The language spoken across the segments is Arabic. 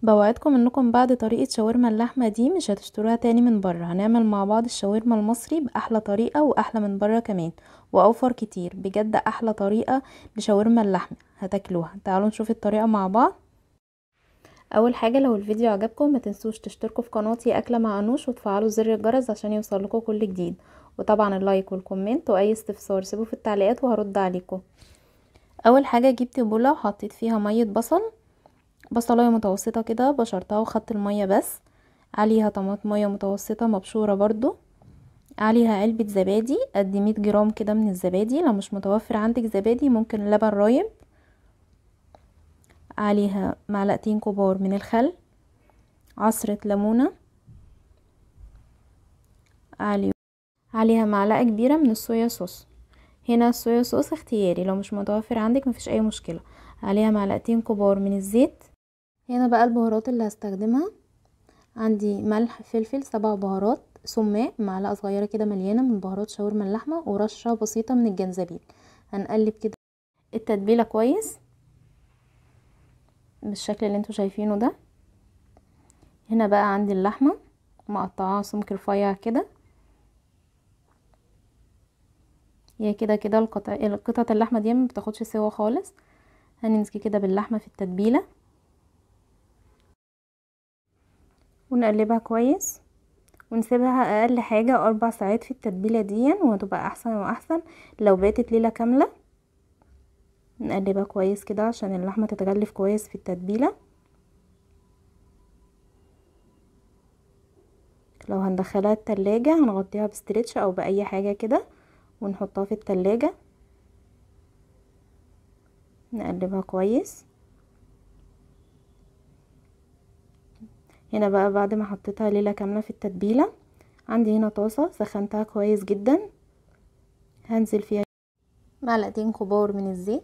بوعدكم انكم بعد طريقة شاورما اللحمة دي مش هتشتروها تاني من بره. هنعمل مع بعض الشاورما المصري بأحلى طريقة واحلى من بره كمان، واوفر كتير. بجد احلى طريقة لشاورما اللحمة هتاكلوها. تعالوا نشوف الطريقة مع بعض. اول حاجة، لو الفيديو عجبكم ما تنسوش تشتركوا في قناتي اكلة مع انوش وتفعلوا زر الجرس عشان يوصلكوا كل جديد، وطبعا اللايك والكومنت، واي استفسار سيبوه في التعليقات وهرد عليكم. اول حاجة جبت بولة وحطيت فيها مية بصلايه متوسطه كده، بشرتها وخدت الميه بس. عليها طماطميه متوسطه مبشوره برضو. عليها علبه زبادي قد 100 جرام كده من الزبادي. لو مش متوفر عندك زبادي ممكن لبن رايب. عليها معلقتين كبار من الخل، عصره ليمونه. عليها معلقه كبيره من الصويا صوص. هنا الصويا صوص اختياري، لو مش متوفر عندك مفيش اي مشكله. عليها معلقتين كبار من الزيت. هنا بقى البهارات اللي هستخدمها: عندي ملح، فلفل، 7 بهارات، سماق، معلقه صغيره كده مليانه من بهارات شاورما اللحمه، ورشه بسيطه من الجنزبيل. هنقلب كده التتبيله كويس بالشكل اللي انتوا شايفينه ده. هنا بقى عندي اللحمه مقطعاها سمك رفيع كده. هي كده كده قطعه اللحمه دي ما بتاخدش سوا خالص. هننزل كده باللحمه في التتبيله ونقلبها كويس، ونسيبها اقل حاجه 4 ساعات في التتبيله دي، وهتبقى احسن واحسن لو باتت ليله كامله. نقلبها كويس كده عشان اللحمه تتغلف كويس في التتبيله. لو هندخلها التلاجة هنغطيها بستريتش او باي حاجه كده ونحطها في التلاجة. نقلبها كويس. هنا بقى بعد ما حطيتها ليله كامله في التتبيله، عندي هنا طاسه سخنتها كويس جدا. هنزل فيها معلقتين كبار من الزيت،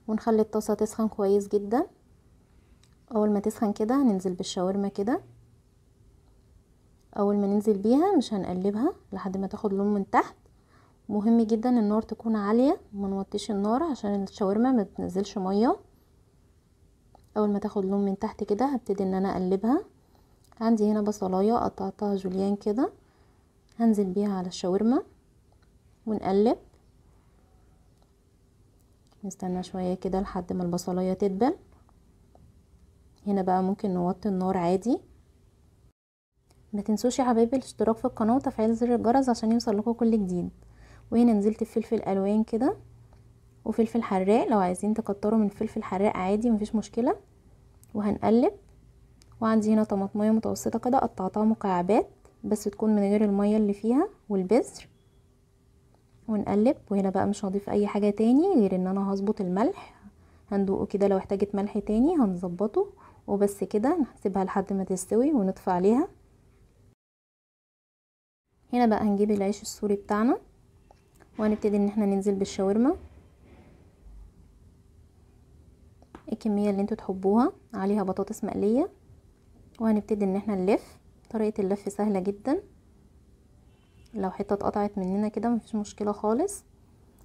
ونخلي الطاسه تسخن كويس جدا. اول ما تسخن كده هننزل بالشاورما كده. اول ما ننزل بيها مش هنقلبها لحد ما تاخد لون من تحت. مهم جدا النار تكون عالية، ما نوطيش النار عشان الشاورما ما تنزلش ميه. اول ما تاخد لون من تحت كده هبتدي ان انا اقلبها. عندي هنا بصلايه قطعتها جوليان كده، هنزل بيها على الشاورما ونقلب. نستنى شويه كده لحد ما البصلايه تدبل. هنا بقى ممكن نوطي النار عادي. ما تنسوش يا حبايبي الاشتراك في القناه وتفعيل زر الجرس عشان يوصلكوا كل جديد. وهنا نزلت بفلفل الوان كده وفلفل حراق، لو عايزين تكتروا من الفلفل حراق عادي مفيش مشكله. وهنقلب. وعندي هنا طماطميه متوسطه كده قطعتها مكعبات، بس تكون من غير الميه اللي فيها والبذر. ونقلب. وهنا بقى مش هضيف اي حاجه تاني غير ان انا هظبط الملح. هندوقه كده، لو احتاجت ملح تاني هنظبطه. وبس كده نسيبها لحد ما تستوي ونطفي عليها. هنا بقى هنجيب العيش السوري بتاعنا وهنبتدي ان احنا ننزل بالشاورما الكميه اللي انتوا تحبوها. عليها بطاطس مقليه. وهنبتدي ان احنا نلف. طريقه اللف سهله جدا، لو حته اتقطعت مننا كده مفيش مشكله خالص،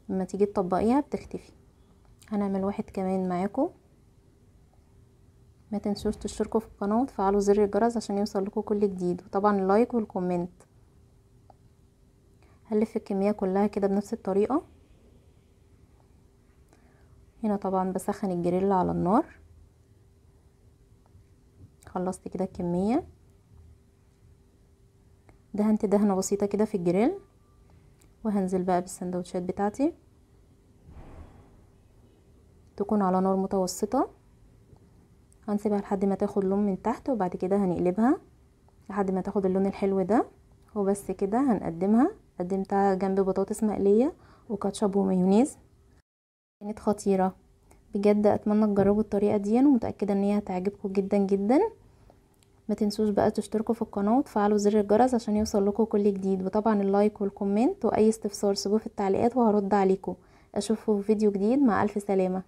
لما تيجي تطبقيها بتختفي. هنعمل واحد كمان معاكم. ما تنسوش تشتركوا في القناه وتفعلوا زر الجرس عشان يوصل لكم كل جديد، وطبعا اللايك والكومنت. هنلف الكميه كلها كده بنفس الطريقه. هنا طبعا بسخن الجريل على النار. خلصت كده الكميه. دهنت دهنه بسيطه كده في الجريل. وهنزل بقى بالسندوتشات بتاعتي، تكون على نار متوسطه. هنسيبها لحد ما تاخد لون من تحت، وبعد كده هنقلبها لحد ما تاخد اللون الحلو ده. وبس كده هنقدمها. قدمتها جنب بطاطس مقليه وكاتشب ومايونيز. كانت خطيره بجد. اتمنى تجربوا الطريقه دي ومتاكده ان هي هتعجبكم جدا جدا. ما تنسوش بقى تشتركوا في القناه وتفعلوا زر الجرس عشان يوصل لكم كل جديد، وطبعا اللايك والكومنت، واي استفسار سيبوه في التعليقات وهرد عليكم. اشوفكم في فيديو جديد. مع الف سلامه.